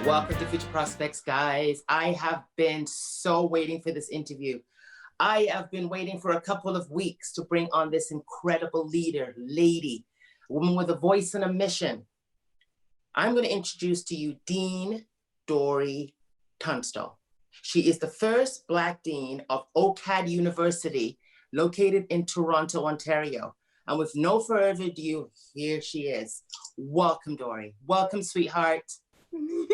Welcome to Future Prospects, guys. I have been so waiting for this interview. I have been waiting for a couple of weeks to bring on this incredible leader, lady, a woman with a voice and a mission. I'm going to introduce to you Dean Dori Tunstall. She is the first Black Dean of OCAD University, located in Toronto, Ontario. And with no further ado, here she is. Welcome, Dori. Welcome, sweetheart.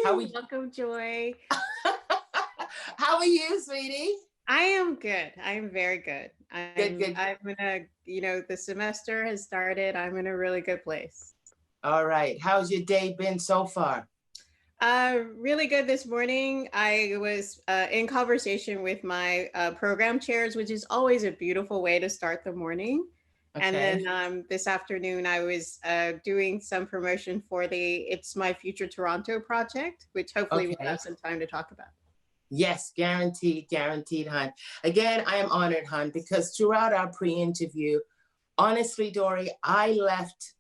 How are you? Welcome, Joy. How are you, sweetie? I am good. I am very good. Good. I'm in the semester has started. I'm in a really good place. All right. How's your day been so far? Really good this morning. I was in conversation with my program chairs, which is always a beautiful way to start the morning. Okay. And then this afternoon, I was doing some promotion for the It's My Future Toronto project, which hopefully we'll have some time to talk about. Yes, guaranteed, hon. Again, I am honored, hon, because throughout our pre-interview, honestly, Dori, I left,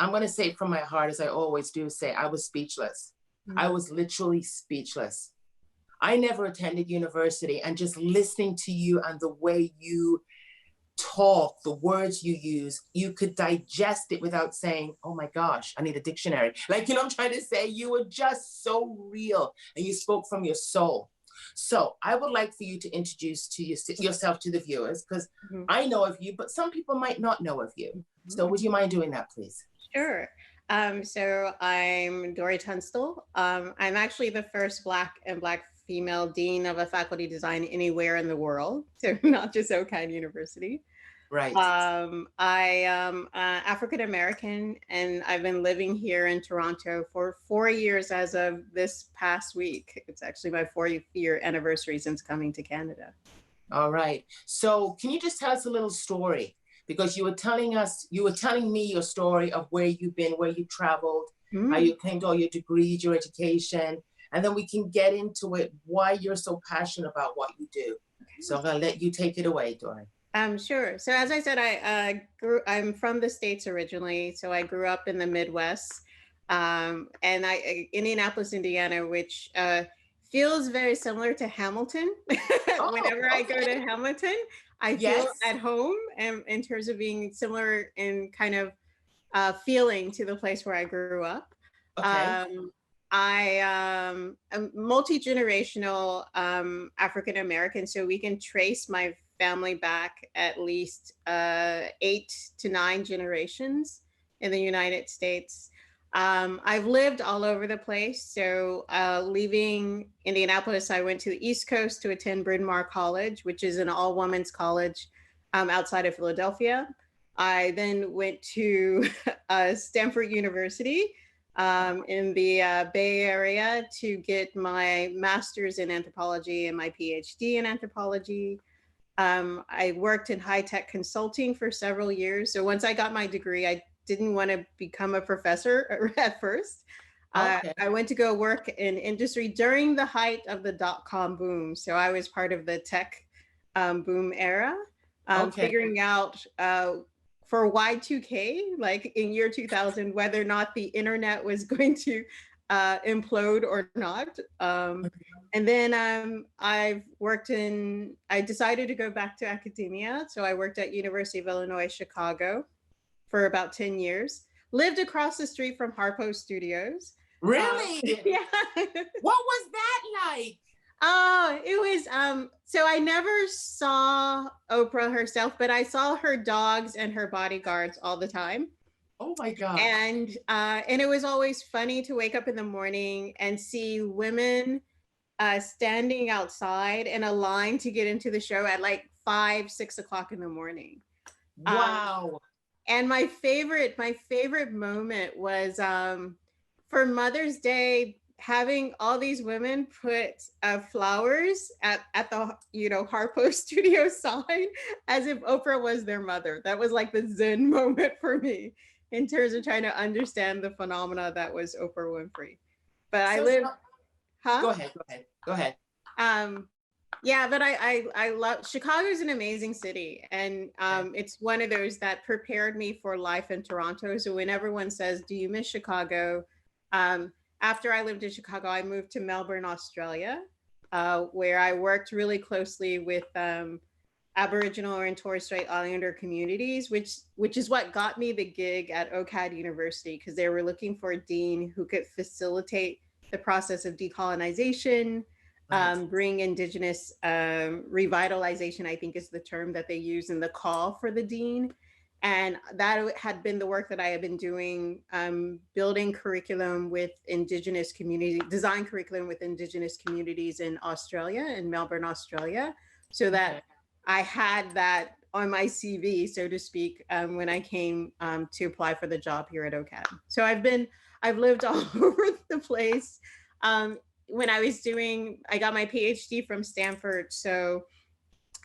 I'm going to say it from my heart, as I always do say, I was speechless. Mm-hmm. I was literally speechless. I never attended university, and just listening to you and the way you talk, the words you use, you could digest it without saying, oh my gosh, I need a dictionary. Like, you know what I'm trying to say? You were just so real and you spoke from your soul. So I would like for you to introduce to yourself to the viewers, because mm-hmm. I know of you, but some people might not know of you. Mm-hmm. So would you mind doing that, please? Sure. So I'm Dori Tunstall. I'm actually the first Black female dean of a faculty design anywhere in the world, so not just OCAD University. Right. I am African American, and I've been living here in Toronto for 4 years as of this past week. It's actually my 4-year anniversary since coming to Canada. All right. So can you just tell us a little story? Because you were telling me your story of where you've been, where you traveled, how you claimed all your degrees, your education, and then we can get into it, why you're so passionate about what you do. Okay. So I'm going to let you take it away, Dori. Sure. So as I said, I'm from the States originally. So I grew up in the Midwest, and Indianapolis, Indiana, which feels very similar to Hamilton. Whenever I go to Hamilton, I feel at home, and in terms of being similar in kind of feeling to the place where I grew up. Okay. I am multi-generational African American, so we can trace my family back at least 8 to 9 generations in the United States. I've lived all over the place. So leaving Indianapolis, I went to the East Coast to attend Bryn Mawr College, which is an all-women's college outside of Philadelphia. I then went to Stanford University in the Bay Area to get my master's in anthropology and my PhD in anthropology. I worked in high-tech consulting for several years. So once I got my degree, I didn't want to become a professor at first. Okay. I went to go work in industry during the height of the dot-com boom. So I was part of the tech boom era, figuring out for Y2K, like in year 2000, whether or not the internet was going to implode or not. And then I decided to go back to academia. So I worked at University of Illinois, Chicago for about 10 years, lived across the street from Harpo Studios. Really? Yeah. What was that like? It was, so I never saw Oprah herself, but I saw her dogs and her bodyguards all the time. Oh my God. And it was always funny to wake up in the morning and see women standing outside in a line to get into the show at like 5, 6 o'clock in the morning. Wow. And my favorite moment was for Mother's Day, having all these women put flowers at the Harpo Studio sign as if Oprah was their mother. That was like the Zen moment for me in terms of trying to understand the phenomena that was Oprah Winfrey. But I lived. Go ahead. Yeah, but I love Chicago's an amazing city, and it's one of those that prepared me for life in Toronto. So when everyone says, "Do you miss Chicago?" after I lived in Chicago, I moved to Melbourne, Australia, where I worked really closely with Aboriginal and Torres Strait Islander communities, which is what got me the gig at OCAD University, because they were looking for a dean who could facilitate the process of decolonization, Right. bring Indigenous revitalization, I think is the term that they use in the call for the dean. And that had been the work that I had been doing, building curriculum with Indigenous community, design curriculum with Indigenous communities in Australia, in Melbourne, Australia, so that Okay. I had that on my CV, so to speak, when I came to apply for the job here at OCAD. So I've lived all over the place. When I got my PhD from Stanford. So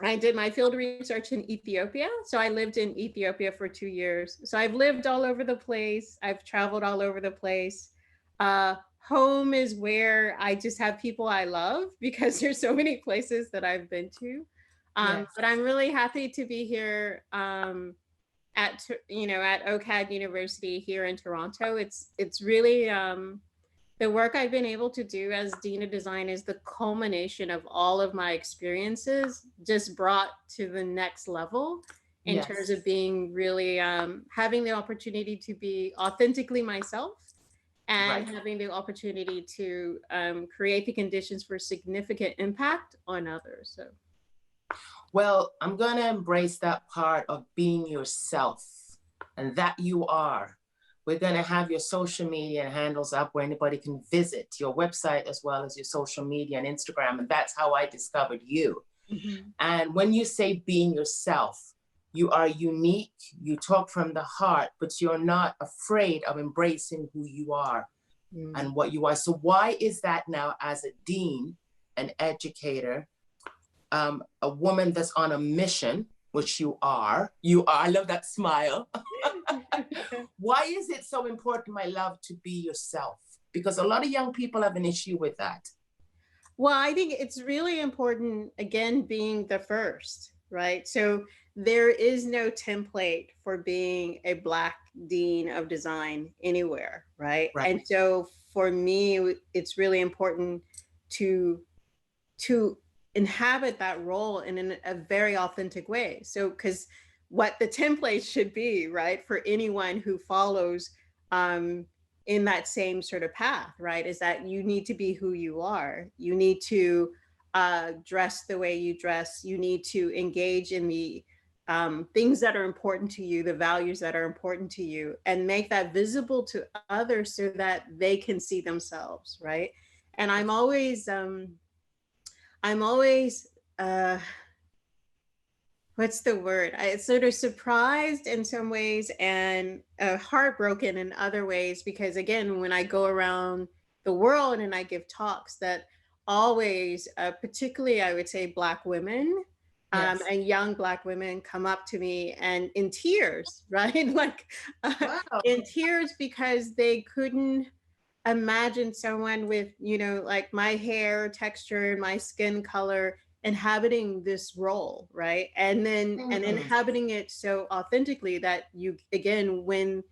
I did my field research in Ethiopia. So I lived in Ethiopia for 2 years. So I've lived all over the place. I've traveled all over the place. Home is where I just have people I love because there's so many places that I've been to. Yes. But I'm really happy to be here at OCAD University here in Toronto. It's really the work I've been able to do as Dean of Design is the culmination of all of my experiences, just brought to the next level in terms Yes. of being really having the opportunity to be authentically myself and Right. having the opportunity to create the conditions for significant impact on others. So, Well, I'm going to embrace that part of being yourself and that you are. We're going to have your social media handles up where anybody can visit your website as well as your social media and Instagram. And that's how I discovered you. mhm. And when you say being yourself, you are unique, you talk from the heart, but you're not afraid of embracing who you are Mm. and what you are. So why is that now as a dean, an educator, a woman that's on a mission, which you are, I love that smile. Why is it so important, my love, to be yourself? Because a lot of young people have an issue with that. Well, I think it's really important, again, being the first, right? So there is no template for being a Black dean of design anywhere, right? Right. And so for me, it's really important to to inhabit that role in a very authentic way. So, because what the template should be, right, for anyone who follows um, in that same sort of path, right, is that you need to be who you are. You need to dress the way you dress. You need to engage in the things that are important to you, the values that are important to you, and make that visible to others so that they can see themselves, right? And I'm always uh what's the word? I sort of surprised in some ways and heartbroken in other ways because again, when I go around the world and I give talks, that always, particularly I would say Black women Yes. and young Black women come up to me and in tears, right? Like Wow. in tears because they couldn't imagine someone with, like my hair texture and my skin color inhabiting this role, right? And Mm. inhabiting it so authentically that you, again, when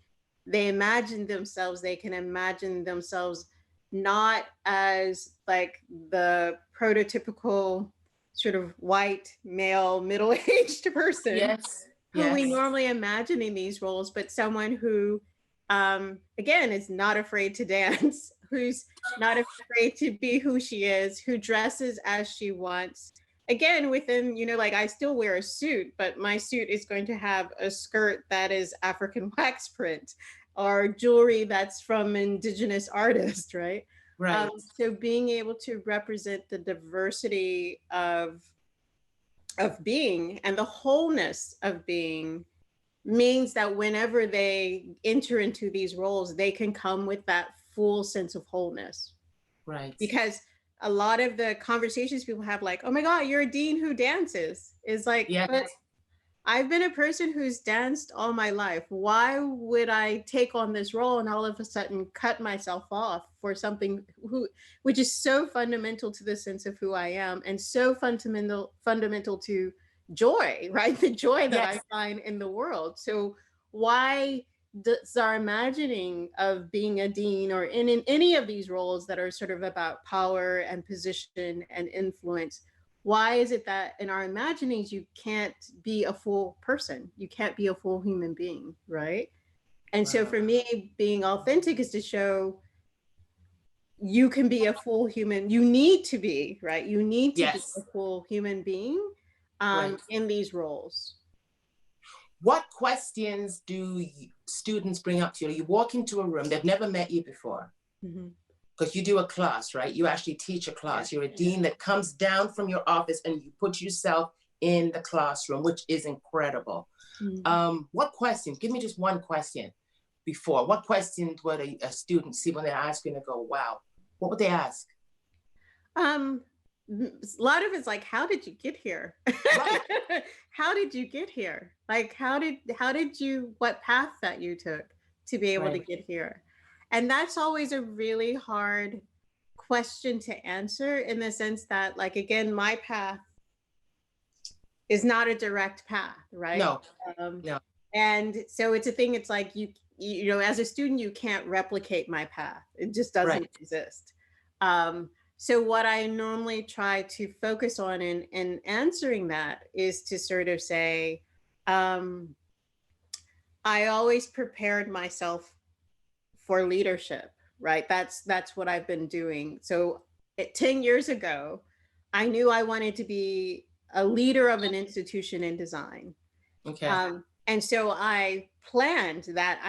they imagine themselves, they can imagine themselves not as like the prototypical sort of white male middle-aged person Yes. who we Yes. normally imagine in these roles, but someone who, again, is not afraid to dance, who's not afraid to be who she is, who dresses as she wants. Again, within, like I still wear a suit, but my suit is going to have a skirt that is African wax print or jewelry that's from indigenous artists, right? Right. So being able to represent the diversity of being and the wholeness of being means that whenever they enter into these roles, they can come with that full sense of wholeness. Right. Because a lot of the conversations people have, like, oh my God, you're a dean who dances, is like, Yes. but I've been a person who's danced all my life. Why would I take on this role and all of a sudden cut myself off for something which is so fundamental to the sense of who I am and so fundamental to joy, right? The joy that I Yes. find in the world. So why does our imagining of being a dean or in any of these roles that are sort of about power and position and influence, why is it that in our imaginings you can't be a full person? You can't be a full human being, right? And so Wow. for me, being authentic is to show you can be a full human. You need to be, right? You need to be a Yes. full human being Right. in these roles. What questions do students bring up to you? You walk into a room, they've never met you before. Mm-hmm. Because you do a class, right? You actually teach a class. Yeah. You're a dean that comes down from your office and you put yourself in the classroom, which is incredible. Mm-hmm. What questions? Give me just one question before. What questions would a student see when they're asking and go, wow? What would they ask? A lot of it's like, how did you get here? Right. How did you get here? Like, how did you, what path that you took to be able to Right. get here? And that's always a really hard question to answer, in the sense that, like, again, my path is not a direct path, right? No, no. And so it's a thing, it's like you know, as a student, you can't replicate my path. It just doesn't Right. exist. So what I normally try to focus on in answering that is to sort of say, I always prepared myself for leadership, right? That's what I've been doing. So 10 years ago, I knew I wanted to be a leader of an institution in design. Okay. And so I planned that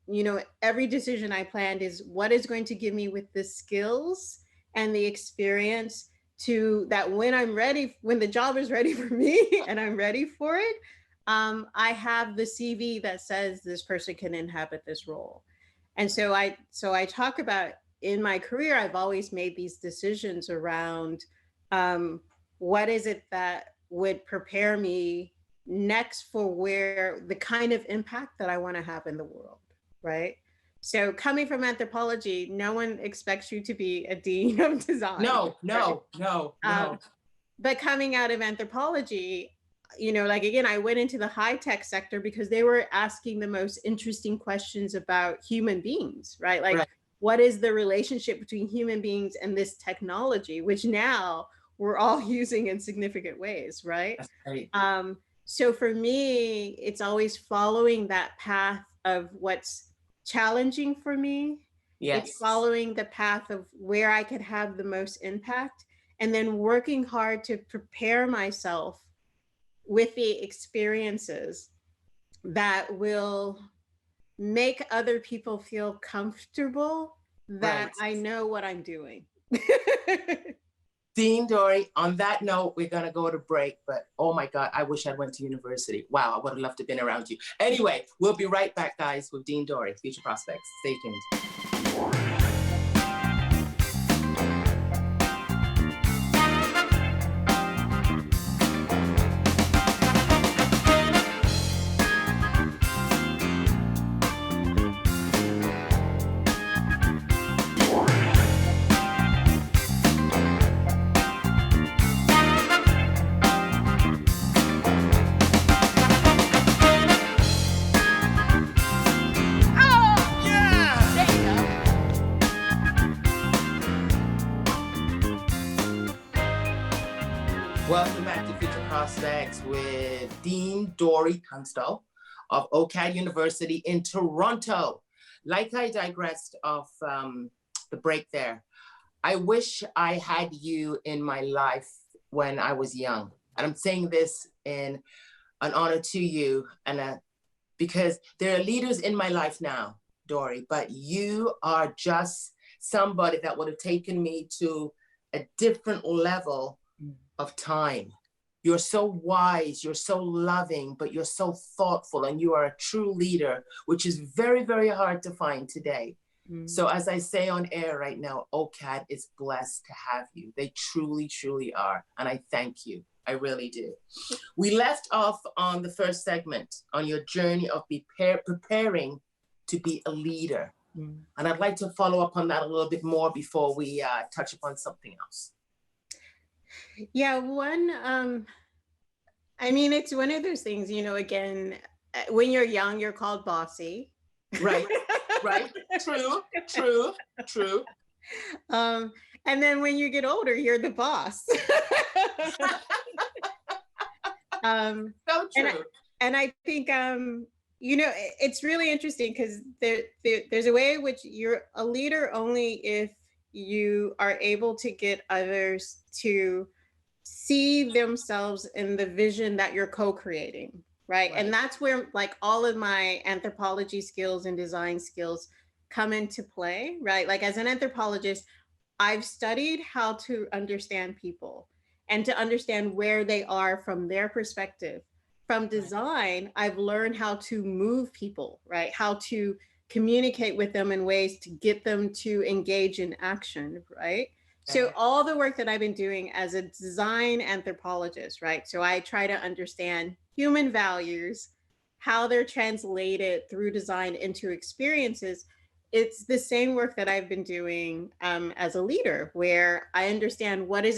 you know, every decision I planned is what is going to give me with the skills and the experience to that when I'm ready, when the job is ready for me and I'm ready for it, I have the CV that says this person can inhabit this role. And so I talk about, in my career, I've always made these decisions around what is it that would prepare me next for where the kind of impact that I want to have in the world, right? So coming from anthropology, no one expects you to be a dean of design. No, Right? no, no, no. But coming out of anthropology, you know, like, again, I went into the high tech sector because they were asking the most interesting questions about human beings, right? Like, Right. what is the relationship between human beings and this technology, which now we're all using in significant ways, right? That's right. So for me, it's always following that path of what's challenging for me. Yes. It's following the path of where I could have the most impact, and then working hard to prepare myself with the experiences that will make other people feel comfortable that Right. I know what I'm doing. Dean Dori, on that note, we're going to go to break, but oh my God, I wish I went to university. Wow, I would have loved to have been around you. Anyway, we'll be right back, guys, with Dean Dori, Future Prospects. Stay tuned. Welcome back to Future Prospects with Dean Dori Tunstall of OCAD University in Toronto. Like I digressed off the break there, I wish I had you in my life when I was young. And I'm saying this in an honor to you, and because there are leaders in my life now, Dori, but you are just somebody that would have taken me to a different level of time. You're so wise, you're so loving, but you're so thoughtful, and you are a true leader, which is very, very hard to find today. So as I say on air right now, OCAD is blessed to have you. They truly, truly are. And I thank you. I really do. We left off on the first segment on your journey of preparing to be a leader. And I'd like to follow up on that a little bit more before we touch upon something else. Yeah, I mean, it's one of those things, you know, again, when you're young, you're called bossy. Right, right. True, true, true. um, and then when you get older, you're the boss. So And true. I think it's really interesting because there's a way in which you're a leader only if you are able to get others to see themselves in the vision that you're co-creating, right? And Right. that's where like all of my anthropology skills and design skills come into play, right? Like as an anthropologist, I've studied how to understand people and to understand where they are from their perspective. From Right. design, I've learned how to move people, right? How to communicate with them in ways to get them to engage in action, right? So Okay. all the work that I've been doing as a design anthropologist, right? So I try to understand human values, how they're translated through design into experiences. It's the same work that I've been doing as a leader, where I understand what are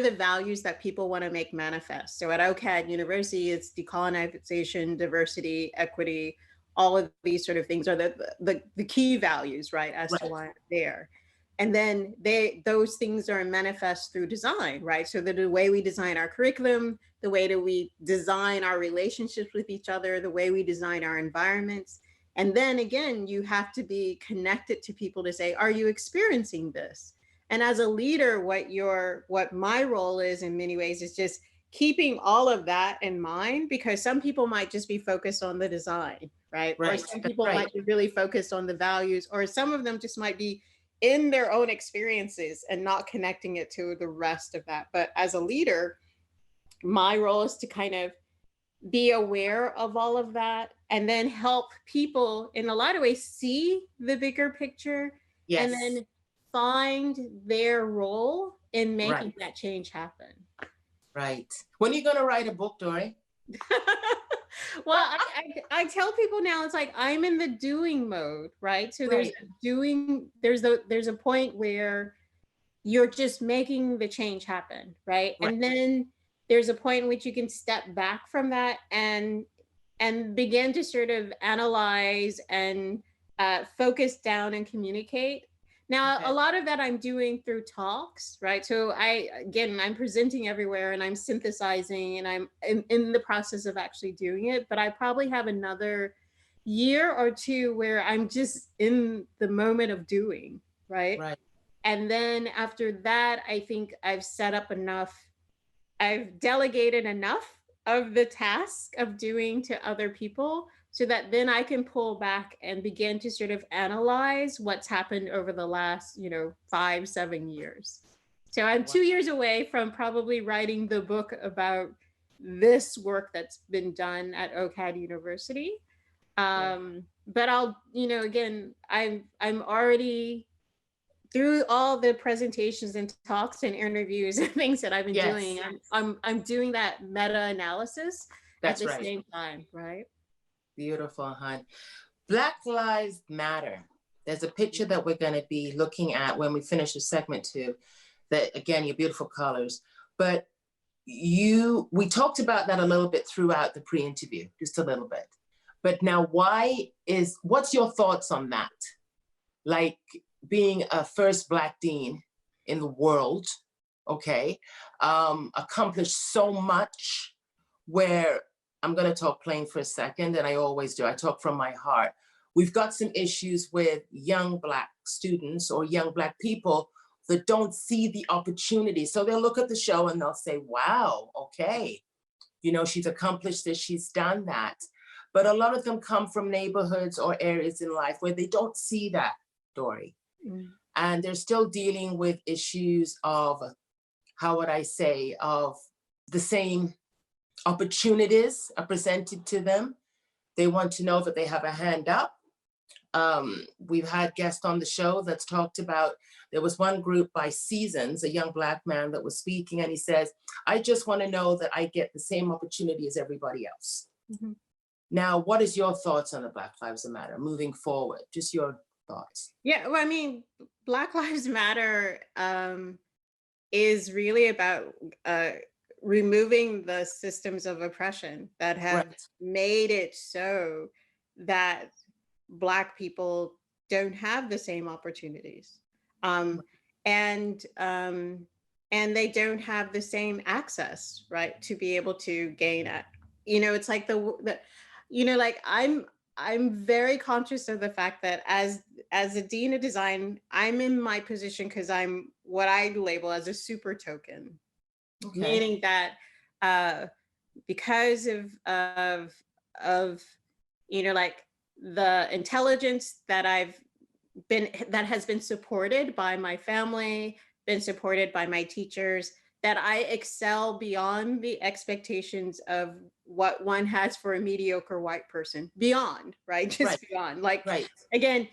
the values that people want to make manifest. So at OCAD University, it's decolonization, diversity, equity, all of these sort of things are the key values, right, as to Right. why I'm there. And then those things are manifest through design, right? So the way we design our curriculum, the way that we design our relationships with each other, the way we design our environments. And then again, you have to be connected to people to say, are you experiencing this? And as a leader, what my role is in many ways is just keeping all of that in mind, because some people might just be focused on the design, right? Or Right. some That's people right. might be really focused on the values, or some of them just might be in their own experiences and not connecting it to the rest of that. But as a leader, my role is to kind of be aware of all of that and then help people in a lot of ways see the bigger picture and Yes. then find their role in Right. making that change happen. Right. When are you going to write a book, Dori? Well, I tell people now, it's like I'm in the doing mode, right? So Right. there's a point where you're just making the change happen, right? Right. And then there's a point in which you can step back from that and begin to sort of analyze and focus down and communicate. Now, Okay. a lot of that I'm doing through talks, right? So I'm presenting everywhere and I'm synthesizing and I'm in the process of actually doing it. But I probably have another year or two where I'm just in the moment of doing, right? Right. And then after that, I think I've delegated enough of the task of doing to other people so that then I can pull back and begin to sort of analyze what's happened over the last, 5, 7 years. So I'm Wow. 2 years away from probably writing the book about this work that's been done at OCAD University. Yeah. But again, I'm already through all the presentations and talks and interviews and things that I've been doing. Yes. I'm doing that meta analysis at That's the right. same time, right? Beautiful, hon. Black Lives Matter. There's a picture that we're going to be looking at when we finish the segment two. That again, your beautiful colors. But we talked about that a little bit throughout the pre-interview, just a little bit. But now, what's your thoughts on that? Like being a first Black dean in the world, okay, accomplished so much, where I'm going to talk plain for a second, and I always do. I talk from my heart. We've got some issues with young Black students or young Black people that don't see the opportunity. So they'll look at the show and they'll say, wow, okay, she's accomplished this, she's done that. But a lot of them come from neighborhoods or areas in life where they don't see that, Dori. Mm. And they're still dealing with issues of, how would I say, of the same opportunities are presented to them. They want to know that they have a hand up. We've had guests on the show that's talked about, there was one group by Seasons, a young Black man that was speaking, and he says, I just want to know that I get the same opportunity as everybody else. Mm-hmm. Now, what is your thoughts on the Black Lives Matter moving forward? Just your thoughts. Yeah, well, I mean, Black Lives Matter is really about removing the systems of oppression that have Right. made it so that Black people don't have the same opportunities. Um, and they don't have the same access, right, to be able to gain it. It's like the like I'm very conscious of the fact that as a dean of design, I'm in my position because I'm what I label as a super token, meaning that uh, because of like the intelligence that has been supported by my family, been supported by my teachers, that I excel beyond the expectations of what one has for a mediocre white person. Beyond, right? Just beyond. Like, again,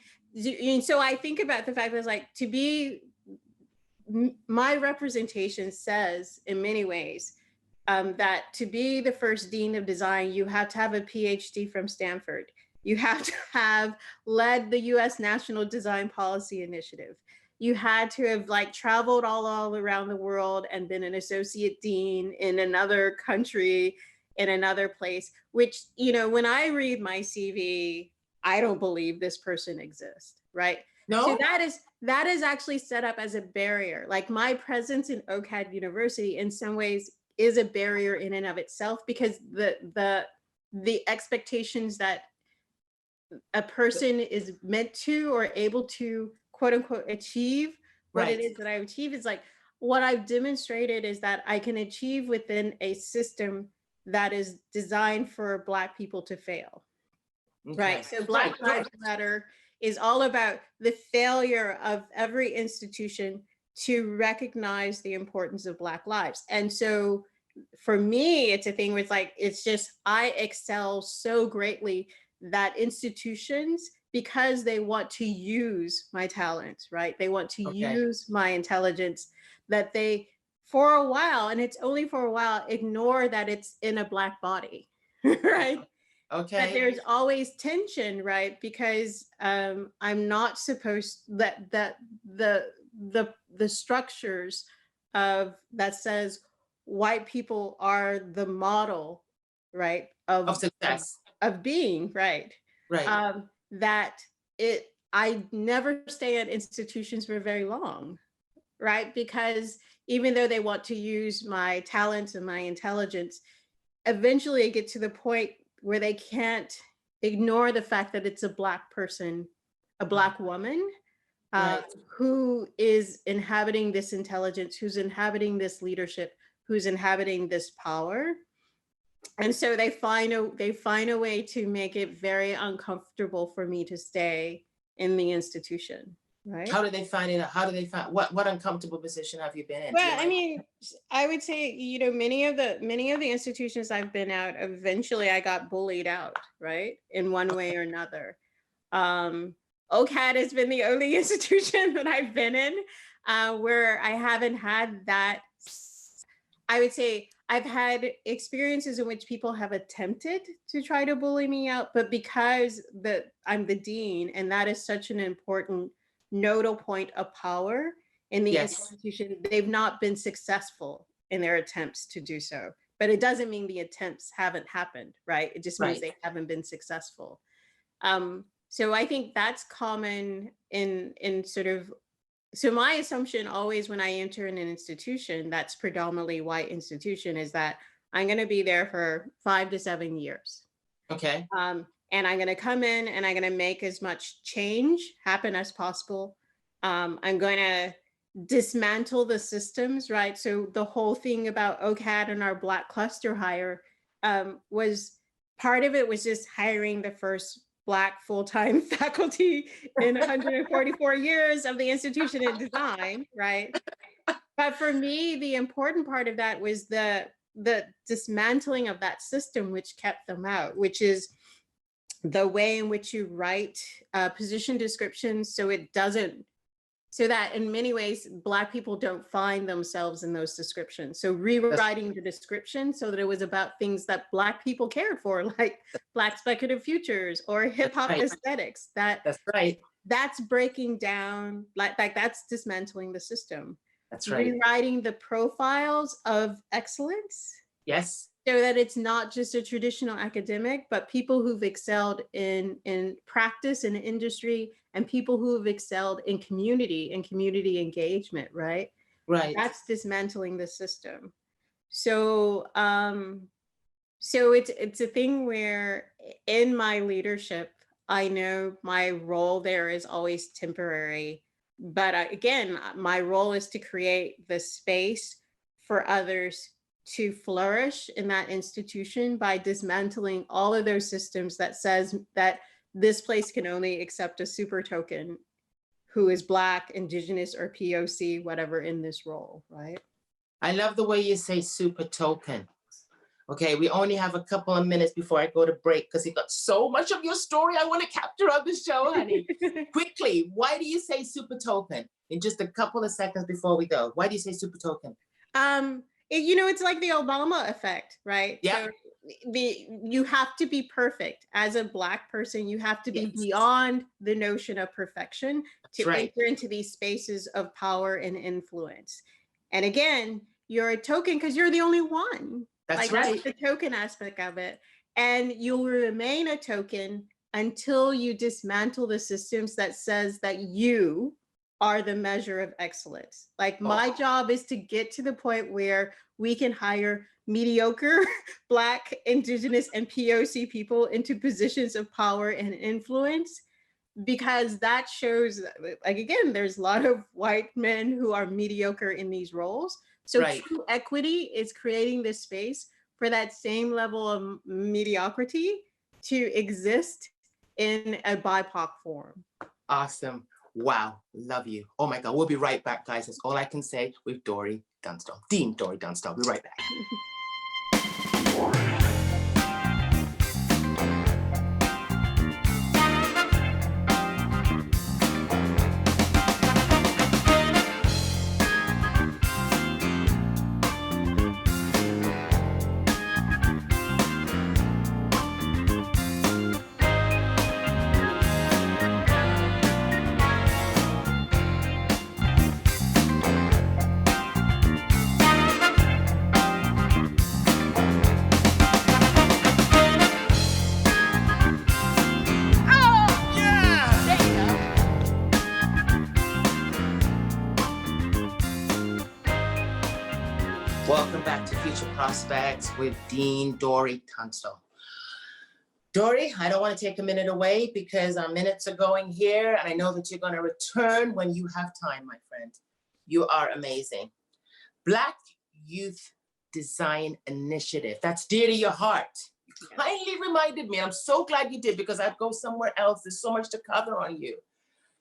so I think about the fact that, like, to be my representation says in many ways that to be the first dean of design, you have to have a PhD from Stanford. You have to have led the US National Design Policy Initiative. You had to have like traveled all around the world and been an associate dean in another country, in another place, which, when I read my CV, I don't believe this person exists, right? No? So that is actually set up as a barrier. Like my presence in OCAD University in some ways is a barrier in and of itself, because the expectations that a person is meant to or able to quote unquote achieve what it is that I achieve is like what I've demonstrated is that I can achieve within a system that is designed for Black people to fail. Right. So Black Lives Matter is all about the failure of every institution to recognize the importance of Black lives. And so for me, it's a thing where it's just, I excel so greatly that institutions, because they want to use my talents, right? They want to use my intelligence, that they, for a while, and it's only for a while, ignore that it's in a Black body, right? Okay. But there's always tension, right? Because I'm not supposed that the structures of that says white people are the model, right? Of success. Of being, right? Right. That I never stay at institutions for very long, right? Because even though they want to use my talents and my intelligence, eventually I get to the point where they can't ignore the fact that it's a Black person, a Black woman, who is inhabiting this intelligence, who's inhabiting this leadership, who's inhabiting this power. And so they find a way to make it very uncomfortable for me to stay in the institution. Right. How do they find it? How do they find what uncomfortable position have you been in? Well, I mean, I would say, many of the institutions I've been at, eventually I got bullied out, right? In one way or another. OCAD has been the only institution that I've been in where I haven't had that. I would say I've had experiences in which people have attempted to try to bully me out, but because I'm the dean, and that is such an important nodal point of power in the institution, they've not been successful in their attempts to do so. But it doesn't mean the attempts haven't happened, right? It just means they haven't been successful. So I think that's common in sort of, so my assumption always when I enter in an institution that's predominantly white institution is that I'm going to be there for 5 to 7 years. Okay. And I'm going to come in and I'm going to make as much change happen as possible. I'm going to dismantle the systems, right? So the whole thing about OCAD and our Black cluster hire was, part of it was just hiring the first Black full-time faculty in 144 years of the institution in design, right? But for me, the important part of that was the dismantling of that system, which kept them out, which is the way in which you write position descriptions so that in many ways, Black people don't find themselves in those descriptions. So rewriting the description so that it was about things that Black people cared for, like Black speculative futures or hip hop aesthetics. That's That's breaking down, like that's dismantling the system. That's right. Rewriting the profiles of excellence. Yes. So that it's not just a traditional academic, but people who've excelled in practice and industry, and people who have excelled in community and community engagement, right? Right. That's dismantling the system. So so it's a thing where in my leadership, I know my role there is always temporary, but again, my role is to create the space for others to flourish in that institution by dismantling all of those systems that says that this place can only accept a super token who is Black, Indigenous, or POC, whatever, in this role, right? I love the way you say super token. Okay, we only have a couple of minutes before I go to break because you got so much of your story I want to capture on the show, honey. Quickly, why do you say super token? In just a couple of seconds before we go, why do you say super token? It's like the Obama effect, right? Yeah. So you have to be perfect as a Black person. You have to be beyond the notion of perfection to enter into these spaces of power and influence. And again, you're a token because you're the only one. That's right. That's the token aspect of it. And you'll remain a token until you dismantle the systems that says that you are the measure of excellence. Like my job is to get to the point where we can hire mediocre Black, Indigenous, and POC people into positions of power and influence, because that shows, like, again, there's a lot of white men who are mediocre in these roles. So true equity is creating this space for that same level of mediocrity to exist in a BIPOC form. Awesome. Wow. Love you. Oh my God. We'll be right back, guys. That's all I can say with Dori Tunstall. Dean Dori Tunstall. We'll be right back. Welcome back to Future Prospects with Dean Dori Tunstall. Dori, I don't want to take a minute away because our minutes are going here, and I know that you're going to return when you have time, my friend. You are amazing. Black Youth Design Initiative. That's dear to your heart. You kindly reminded me. I'm so glad you did, because I'd go somewhere else. There's so much to cover on you.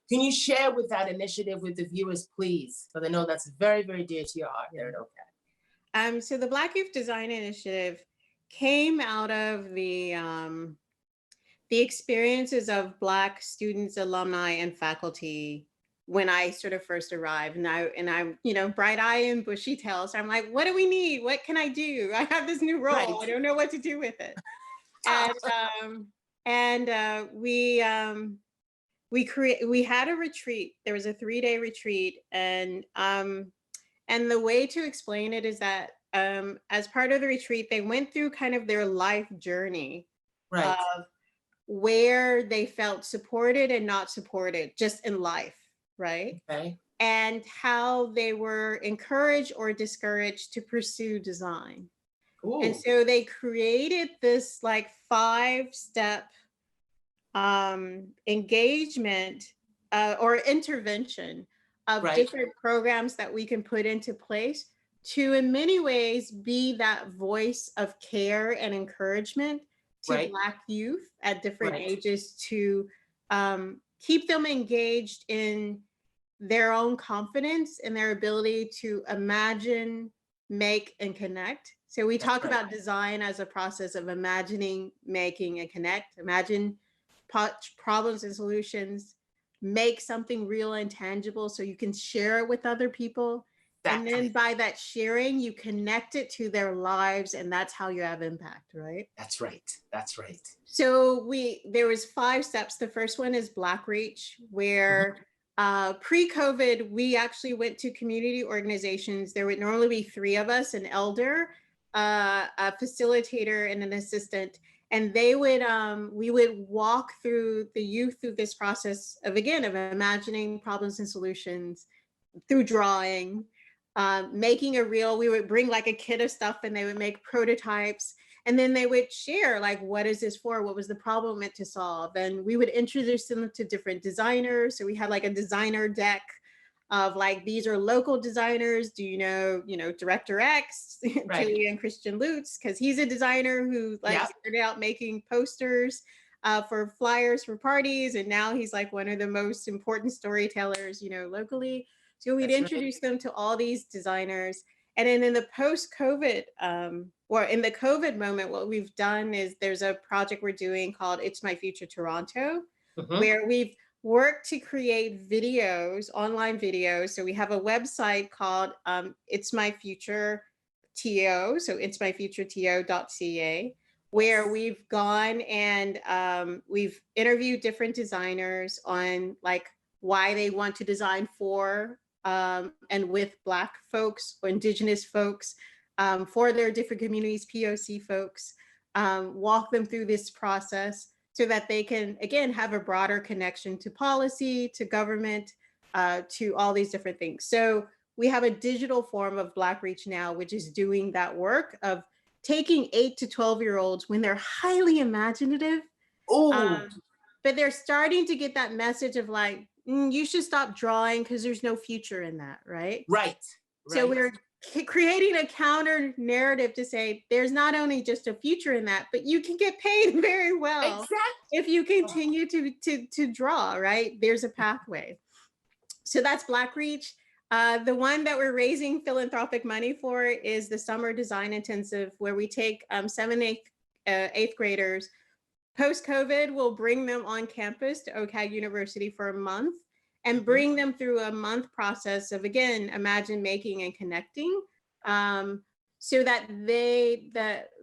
Can you share with that initiative with the viewers, please? Because I know that's very, very dear to your heart there at OCAD. So the Black Youth Design Initiative came out of the experiences of Black students, alumni, and faculty when I sort of first arrived. And I'm, bright eye and bushy tail. So I'm like, what do we need? What can I do? I have this new role. I don't know what to do with it. We had a retreat. There was a 3-day retreat, and the way to explain it is that as part of the retreat, they went through kind of their life journey of where they felt supported and not supported just in life, right? Okay. And how they were encouraged or discouraged to pursue design. Ooh. And so they created this like 5-step engagement or intervention of different programs that we can put into place to, in many ways, be that voice of care and encouragement to Black youth at different ages, to keep them engaged in their own confidence and their ability to imagine, make, and connect. So we talk about design as a process of imagining, making, and connect. Imagine problems and solutions, make something real and tangible so you can share it with other people. And then by that sharing, you connect it to their lives, and that's how you have impact, right? That's right. That's right. So there was 5 steps. The first one is Black Reach, where pre-COVID, we actually went to community organizations. There would normally be 3 of us, an elder, a facilitator and an assistant, and they would we would walk through the youth through this process of, again, of imagining problems and solutions through drawing, making a reel. We would bring like a kit of stuff and they would make prototypes, and then they would share like, what is this for? What was the problem meant to solve? And we would introduce them to different designers. So we had like a designer deck of like, these are local designers. Do you know, Director X, Right. Julian Christian Lutz, because he's a designer who like Yep. started out making posters for flyers for parties. And now he's like one of the most important storytellers, you know, locally. So we'd That's introduce right. them to all these designers. And then in the post-COVID, or in the COVID moment, what we've done is there's a project we're doing called It's My Future Toronto, Mm-hmm. where we've worked to create videos, online videos. So we have a website called It's My Future TO, so it's myfutureto.ca, where Yes. we've gone and we've interviewed different designers on like why they want to design for and with Black folks or Indigenous folks, for their different communities, POC folks, walk them through this process so that they can, again, have a broader connection to policy, to government, to all these different things. So we have a digital form of Black Reach now, which is doing that work of taking 8 to 12-year-olds when they're highly imaginative, Oh, but they're starting to get that message of like, you should stop drawing because there's no future in that, right? right. So Right. we're creating a counter narrative to say there's not only just a future in that, but you can get paid very well Exactly. if you Oh, continue to draw, right? There's a pathway. So that's Black Reach. The one that we're raising philanthropic money for is the Summer Design Intensive, where we take 7th, 8th graders. Post-COVID, we'll bring them on campus to OCAD University for a month and mhm. bring them through a month process of, again, imagine making and connecting, so that the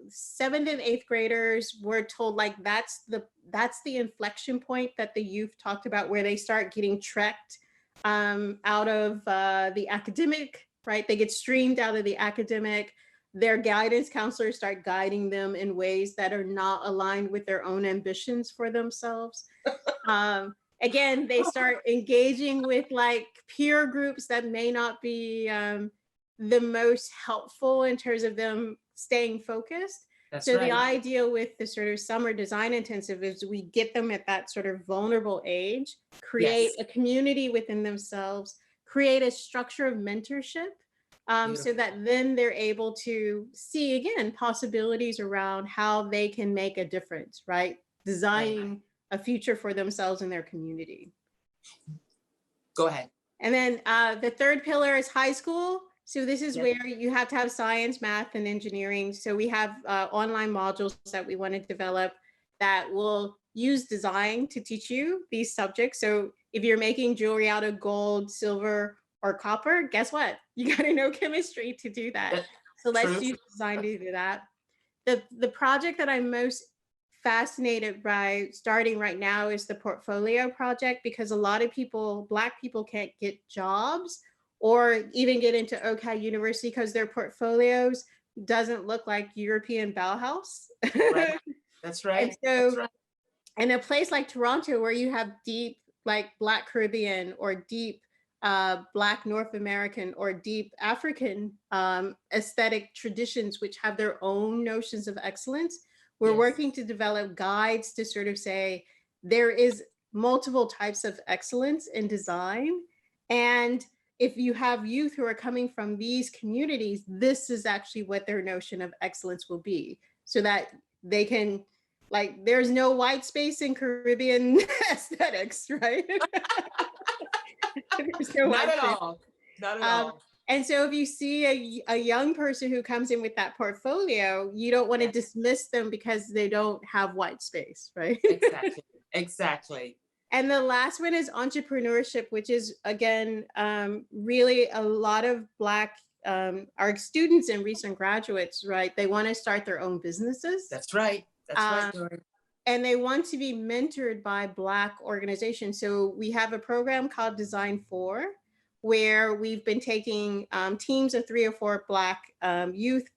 7th and 8th graders were told like that's the inflection point that the youth talked about, where they start getting trekked out of the academic, right? They get streamed out of the academic. Their guidance counselors start guiding them in ways that are not aligned with their own ambitions for themselves. Again, they start engaging with like peer groups that may not be the most helpful in terms of them staying focused. That's So the right. idea with the sort of summer design intensive is we get them at that sort of vulnerable age, create Yes. a community within themselves, create a structure of mentorship, so Beautiful. that then they're able to see, again, possibilities around how they can make a difference, right? Right. Designing a future for themselves and their community. Go ahead. And then the third pillar is high school. So this is Yes. where you have to have science, math, and engineering. So we have online modules that we want to develop that will use design to teach you these subjects. So if you're making jewelry out of gold, silver, or copper, guess what? You got to know chemistry to do that. That, So let's true. use design to do that. The project that I'm most fascinated by starting right now is the portfolio project, because a lot of people, Black people, can't get jobs or even get into OCAD University because their portfolios doesn't look like European Bauhaus. Right. That's And right. That's so right. in a place like Toronto, where you have deep like Black Caribbean or deep Black North American or deep African aesthetic traditions, which have their own notions of excellence, we're Yes. working to develop guides to sort of say there is multiple types of excellence in design. And if you have youth who are coming from these communities, this is actually what their notion of excellence will be, so that they can, like, there's no white space in Caribbean aesthetics, right? There's no Not white at space. all. Not at Um, all. and so if you see a young person who comes in with that portfolio, you don't want to Yes. dismiss them because they don't have white space, right? Exactly. Exactly. And the last one is entrepreneurship, which is, again, really a lot of Black, our students and recent graduates, right? They want to start their own businesses. That's right. That's right, Um, Dori. and they want to be mentored by Black organizations. So we have a program called Design For, where we've been taking teams of 3 or 4 Black youth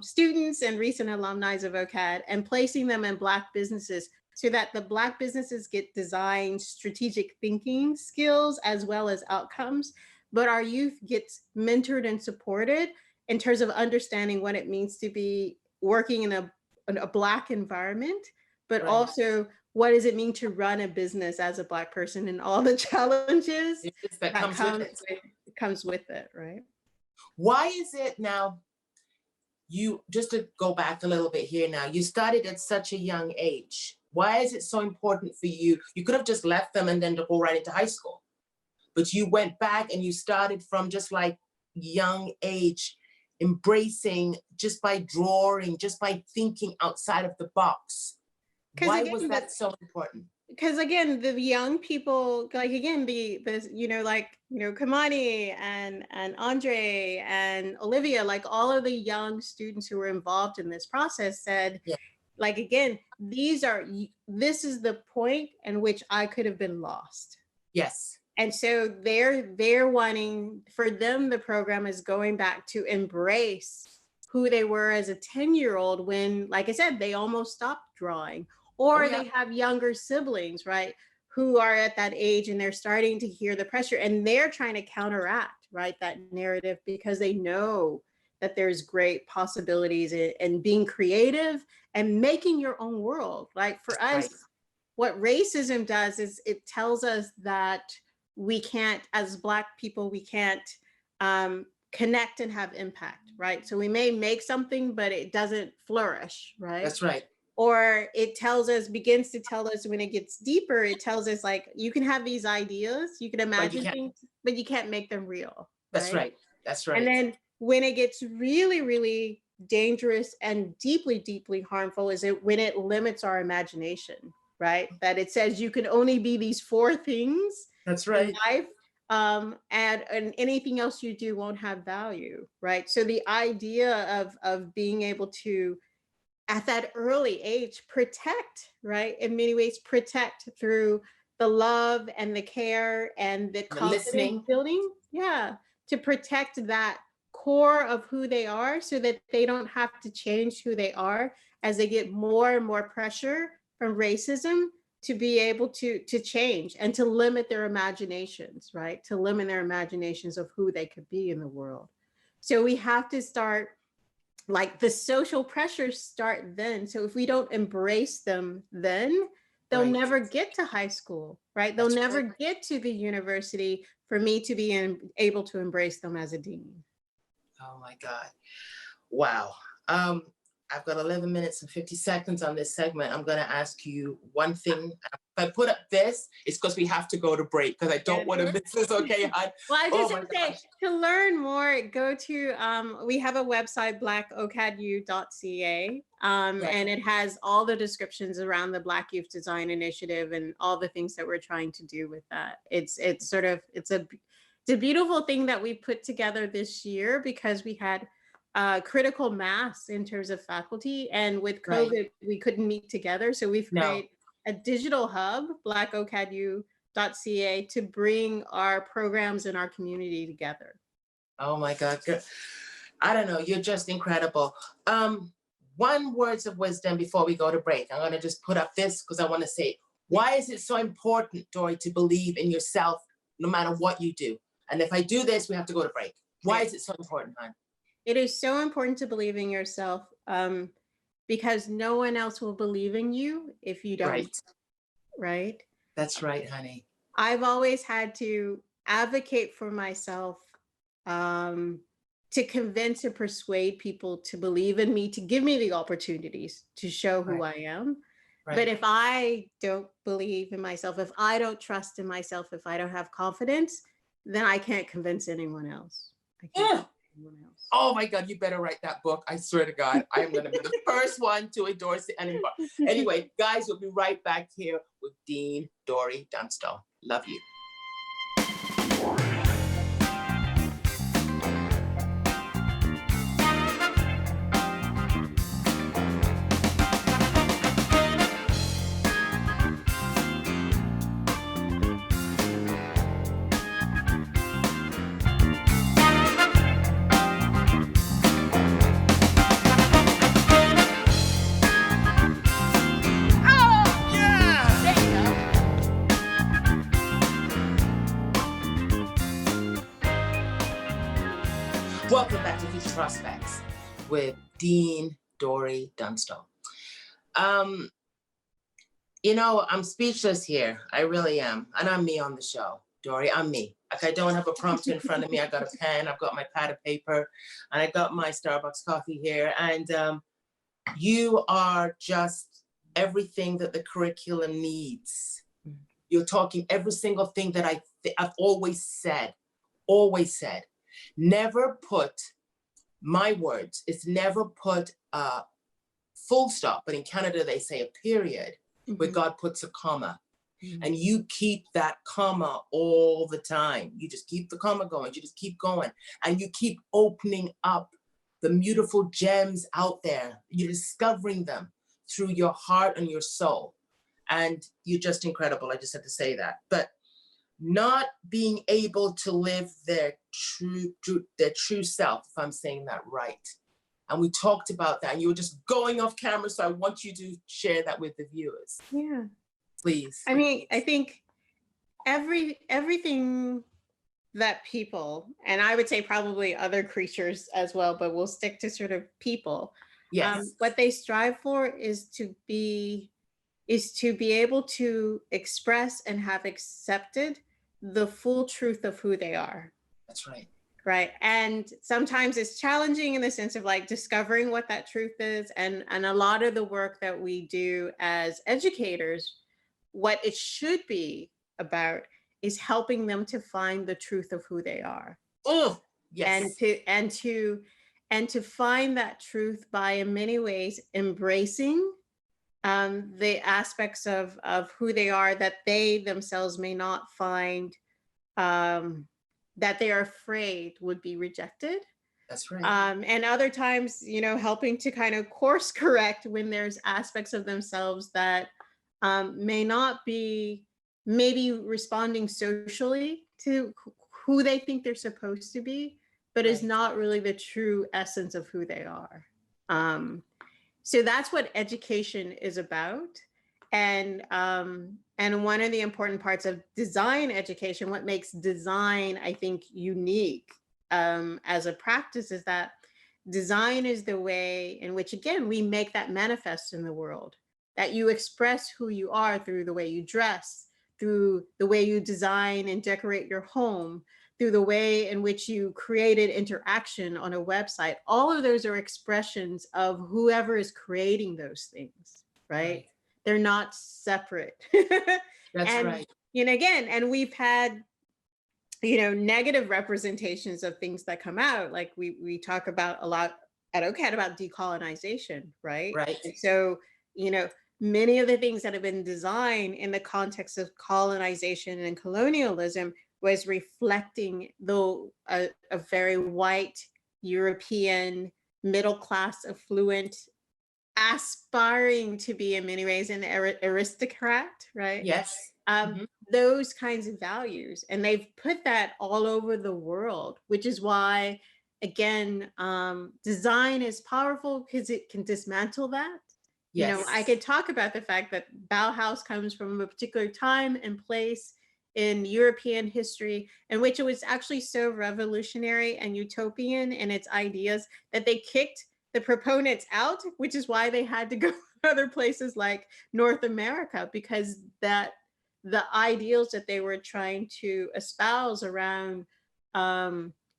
students and recent alumni of OCAD, and placing them in Black businesses so that the Black businesses get design strategic thinking skills as well as outcomes, but our youth gets mentored and supported in terms of understanding what it means to be working in a Black environment, but also what does it mean to run a business as a Black person and all the challenges that comes with it, right? Why is it now, you, just to go back a little bit here now, you started at such a young age. Why is it so important for you? You could have just left them and then to go right into high school, but you went back and you started from just like young age, embracing just by drawing, just by thinking outside of the box. Why was that so important? Because again, the young people, like again, Kamani and Andre and Olivia, like all of the young students who were involved in this process said, like, again, this is the point in which I could have been lost. Yes. And so they're wanting, for them, the program is going back to embrace who they were as a 10-year-old when, like I said, they almost stopped drawing. Or they have younger siblings, right, who are at that age and they're starting to hear the pressure and they're trying to counteract, right, that narrative because they know that there's great possibilities in being creative and making your own world. Like for us, what racism does is it tells us that we can't, as Black people, we can't connect and have impact, right? So we may make something, but it doesn't flourish, right? That's right. Or it begins to tell us when it gets deeper, it tells us like, you can have these ideas, you can imagine things, but you can't make them real. That's right. That's right. And then when it gets really, really dangerous and deeply, deeply harmful is when it limits our imagination, right? That it says you can only be these 4 things in life, and anything else you do won't have value, right? So the idea of being able to, at that early age, protect, right? In many ways, protect through the love and the care and the confidence building. Yeah, to protect that core of who they are so that they don't have to change who they are as they get more and more pressure from racism to be able to change and to limit their imaginations, right? To limit their imaginations of who they could be in the world. So we have to start, like the social pressures start then. So if we don't embrace them then, they'll never get to high school, right? They'll never get to the university for me to be able to embrace them as a dean. Oh my God. Wow. I've got 11 minutes and 50 seconds on this segment. I'm going to ask you one thing. If I put up this, it's because we have to go to break because I don't want to miss this. Okay, hon? Well, I just want to say, to learn more, go to, we have a website, blackocadu.ca, and it has all the descriptions around the Black Youth Design Initiative and all the things that we're trying to do with that. It's a beautiful thing that we put together this year because we had critical mass in terms of faculty, and with COVID, we couldn't meet together. So we've created a digital hub, blackocadu.ca, to bring our programs and our community together. Oh my God, I don't know, you're just incredible. One words of wisdom before we go to break. I'm gonna just put up this because I want to say, why is it so important, Dori, to believe in yourself no matter what you do? And if I do this, we have to go to break. Why is it so important, hon? It is so important to believe in yourself because no one else will believe in you if you don't. Right? That's right, honey. I've always had to advocate for myself, to convince and persuade people to believe in me, to give me the opportunities to show who I am. But if I don't believe in myself, if I don't trust in myself, if I don't have confidence, then I can't convince anyone else. Oh my God, you better write that book. I swear to God, I am going to be the first one to endorse it. Anyway, guys, we'll be right back here with Dean Dori Tunstall. Love you. Welcome back to Future Prospects with Dean Dori Tunstall. You know, I'm speechless here. I really am. And I'm me on the show, Dori. I'm me. Like, I don't have a prompter in front of me. I got a pen, I've got my pad of paper, and I got my Starbucks coffee here. And you are just everything that the curriculum needs. You're talking every single thing that I've always said. Never put, my words, it's never put a full stop, but in Canada they say a period, where God puts a comma. And you keep that comma all the time. You just keep the comma going, you just keep going. And you keep opening up the beautiful gems out there. You're discovering them through your heart and your soul. And you're just incredible, I just had to say that. But not being able to live their true self, if I'm saying that right. And we talked about that, and you were just going off camera, so I want you to share that with the viewers. Yeah. Please. I mean, I think everything that people, and I would say probably other creatures as well, but we'll stick to sort of people. Yes. What they strive for is to be able to express and have accepted the full truth of who they are. That's right. Right. And sometimes it's challenging in the sense of like discovering what that truth is. And a lot of the work that we do as educators, what it should be about is helping them to find the truth of who they are. Oh, yes. And to find that truth by, in many ways, embracing the aspects of who they are that they themselves may not find, that they are afraid would be rejected. That's right. And other times, you know, helping to kind of course correct when there's aspects of themselves that may not be maybe responding socially to who they think they're supposed to be, but is not really the true essence of who they are. So that's what education is about. And one of the important parts of design education, what makes design, I think, unique as a practice, is that design is the way in which, again, we make that manifest in the world, that you express who you are through the way you dress, through the way you design and decorate your home, through the way in which you created interaction on a website. All of those are expressions of whoever is creating those things, right? They're not separate. That's right. You know, again, and we've had, you know, negative representations of things that come out. Like we talk about a lot at OCAD about decolonization, right? Right. And so, you know, many of the things that have been designed in the context of colonization and colonialism was reflecting a very white, European, middle-class, affluent, aspiring to be in many ways an aristocrat, right? Yes. Those kinds of values. And they've put that all over the world, which is why, again, design is powerful because it can dismantle that. Yes. You know, I could talk about the fact that Bauhaus comes from a particular time and place in European history in which it was actually so revolutionary and utopian in its ideas that they kicked the proponents out, which is why they had to go to other places like North America, because that the ideals that they were trying to espouse around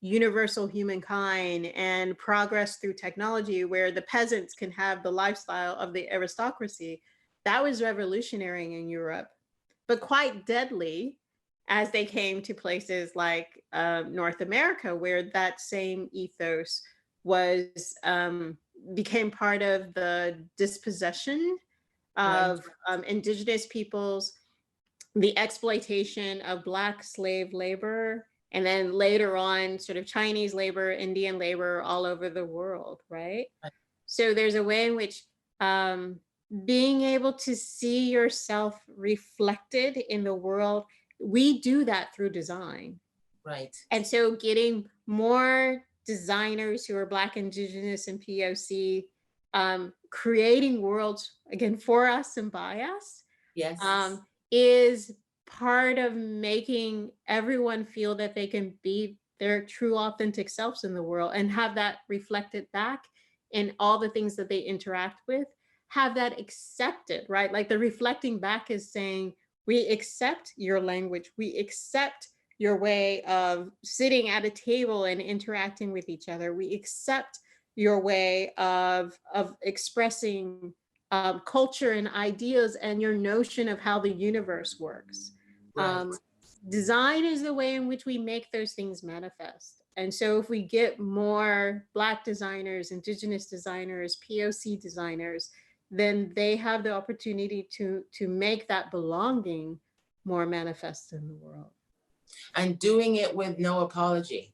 universal humankind and progress through technology, where the peasants can have the lifestyle of the aristocracy, that was revolutionary in Europe, but quite deadly as they came to places like North America, where that same ethos was became part of the dispossession of indigenous peoples, the exploitation of Black slave labor, and then later on sort of Chinese labor, Indian labor all over the world, right? So there's a way in which being able to see yourself reflected in the world, we do that through design. Right. And so getting more designers who are Black, Indigenous, and POC, creating worlds, again, for us and by us, yes, is part of making everyone feel that they can be their true authentic selves in the world and have that reflected back in all the things that they interact with, have that accepted, right? Like the reflecting back is saying, we accept your language, we accept your way of sitting at a table and interacting with each other, we accept your way of expressing culture and ideas and your notion of how the universe works. Right. Design is the way in which we make those things manifest. And so if we get more Black designers, Indigenous designers, POC designers, then they have the opportunity to make that belonging more manifest in the world. And doing it with no apology.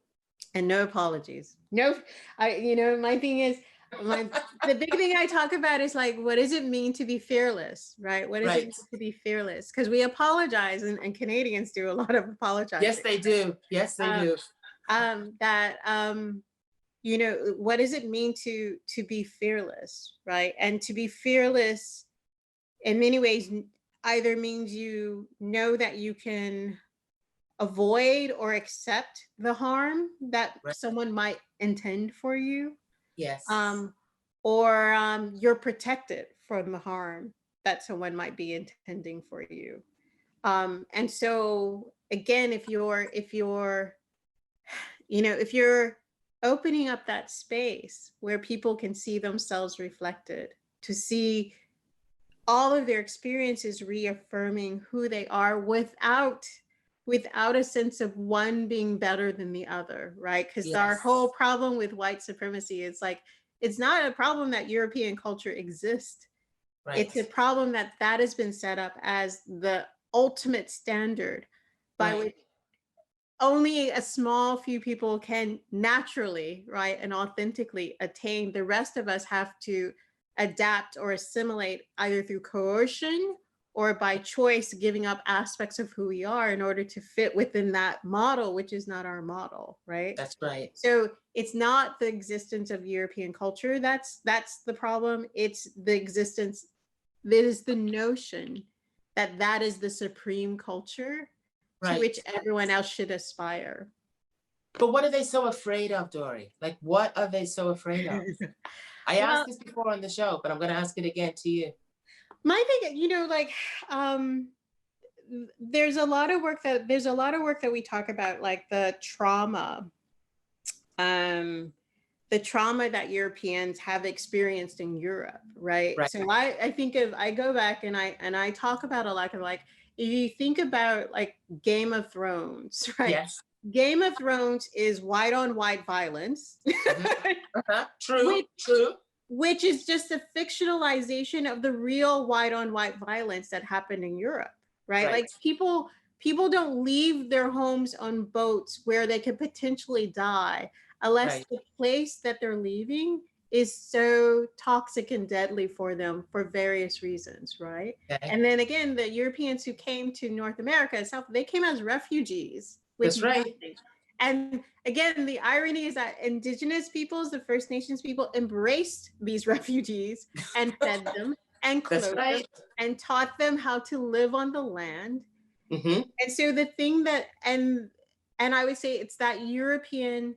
And no apologies. No, my thing is, the big thing I talk about is like, what does it mean to be fearless, right? What does it mean to be fearless? Because we apologize, and Canadians do a lot of apologizing. Yes, they do. Yes, they do. What does it mean to be fearless, right? And to be fearless in many ways either means you know that you can avoid or accept the harm that someone might intend for you. Yes. Or you're protected from the harm that someone might be intending for you. And so again, if you're opening up that space where people can see themselves reflected, to see all of their experiences reaffirming who they are without a sense of one being better than the other, right? Because our whole problem with white supremacy is like, it's not a problem that European culture exists. Right. It's a problem that has been set up as the ultimate standard by which only a small few people can naturally, right, and authentically attain. The rest of us have to adapt or assimilate either through coercion or by choice, giving up aspects of who we are in order to fit within that model, which is not our model, right? That's right. So it's not the existence of European culture that's the problem. It's the existence, that is the notion that is the supreme culture to which everyone else should aspire. But what are they so afraid of, Dori? Like, what are they so afraid of? I asked this before on the show, but I'm going to ask it again to you. My thing, there's a lot of work that we talk about, like the trauma that Europeans have experienced in Europe, right? So I go back and I talk about a lot of, like, if you think about like Game of Thrones, right? Yes. Game of Thrones is white on white violence. True. Which is just a fictionalization of the real white on white violence that happened in Europe, right? Like people don't leave their homes on boats where they could potentially die unless the place that they're leaving is so toxic and deadly for them for various reasons, right? And then again, the Europeans who came to North America, they came as refugees. That's right. And again, the irony is that Indigenous peoples, the First Nations people, embraced these refugees and fed them and clothed them and taught them how to live on the land. And so the thing that, and I would say it's that European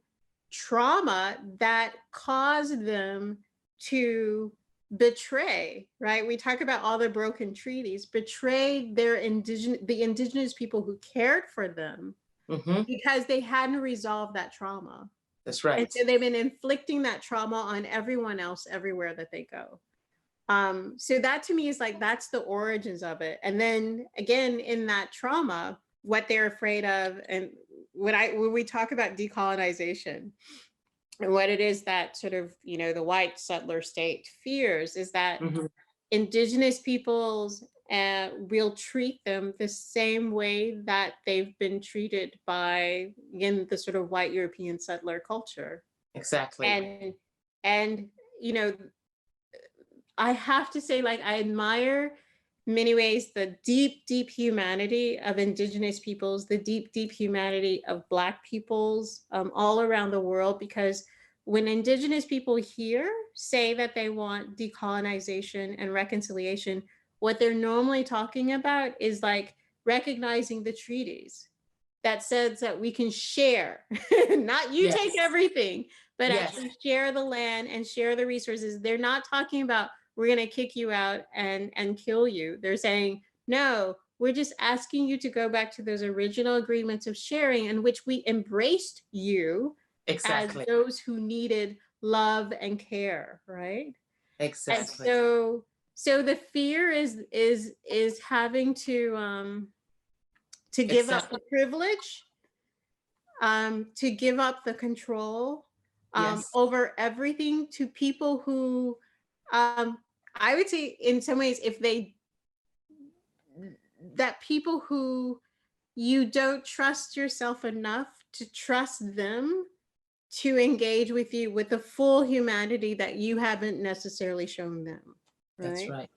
trauma that caused them to betray, right? We talk about all the broken treaties, betray the indigenous people who cared for them because they hadn't resolved that trauma. That's right. And so they've been inflicting that trauma on everyone else everywhere that they go. So that to me is like, that's the origins of it. And then again, in that trauma, what they're afraid of, and when we talk about decolonization, and what it is that sort of, the white settler state fears is that Indigenous peoples will treat them the same way that they've been treated by, again, the sort of white European settler culture. Exactly. And I have to say, like, I admire in many ways the deep, deep humanity of Indigenous peoples, the deep, deep humanity of Black peoples all around the world, because when Indigenous people here say that they want decolonization and reconciliation, what they're normally talking about is like recognizing the treaties, that says that we can share, not you take Yes. everything, but Yes. actually share the land and share the resources. They're not talking about we're going to kick you out and kill you. They're saying, no, we're just asking you to go back to those original agreements of sharing in which we embraced you Exactly. as those who needed love and care, right? Exactly. And so the fear is having to give up Accept. the privilege, to give up the control Yes. over everything to people who, I would say in some ways, that people who you don't trust yourself enough to trust them to engage with you with the full humanity that you haven't necessarily shown them. Right? That's right.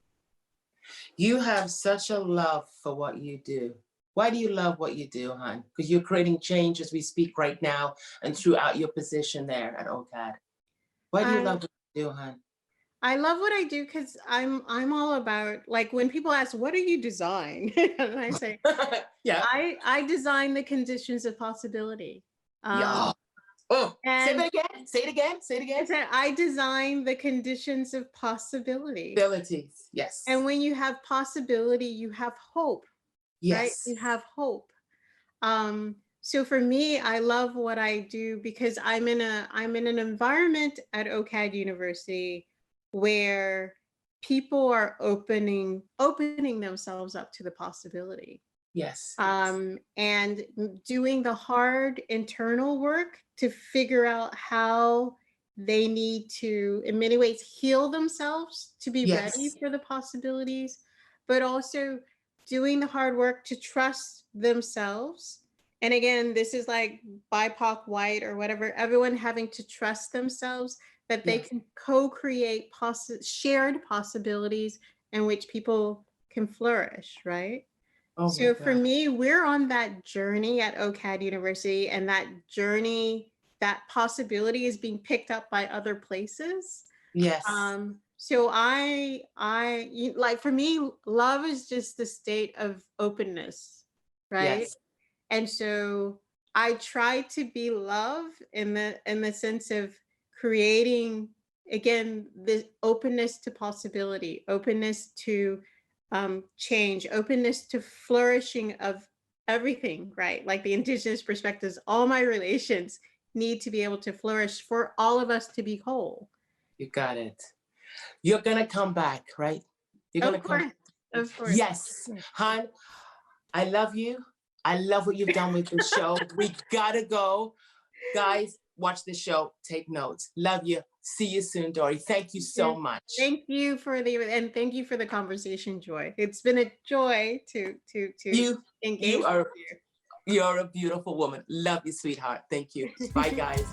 You have such a love for what you do. Why do you love what you do, hon? Because you're creating change as we speak right now and throughout your position there at OCAD. Why do you love what you do, hon? I love what I do because I'm all about, like, when people ask, what do you design? And I say, Yeah. I design the conditions of possibility. Yeah. Oh, say And that again. Say it again. Say it again. I design the conditions of possibility. Abilities. Yes. And when you have possibility, you have hope, right? Yes. You have hope. So for me, I love what I do because I'm in an environment at OCAD University where people are opening themselves up to the possibility. Yes. And doing the hard internal work to figure out how they need to, in many ways, heal themselves to be Yes. ready for the possibilities, but also doing the hard work to trust themselves. And again, this is like BIPOC, white, or whatever, everyone having to trust themselves that they Yes. can co-create shared possibilities in which people can flourish, right? Oh So my for God. me, we're on that journey at OCAD University, and that journey, that possibility is being picked up by other places. Yes. So like, for me, love is just the state of openness, right? Yes. And so I try to be love in the sense of creating, again, the openness to possibility, openness to change, openness to flourishing of everything, right? Like the indigenous perspectives, all my relations need to be able to flourish for all of us to be whole. You got it. You're going to come back, right? You're going to come. Of course. Yes. hon, I love you. I love what you've done with the show. We got to go. Guys, watch the show. Take notes. Love you. See you soon, Dori. Thank you so much. Thank you for the conversation, Joy. It's been a joy to engage with you. You're a beautiful woman. Love you, sweetheart. Thank you. Bye, guys.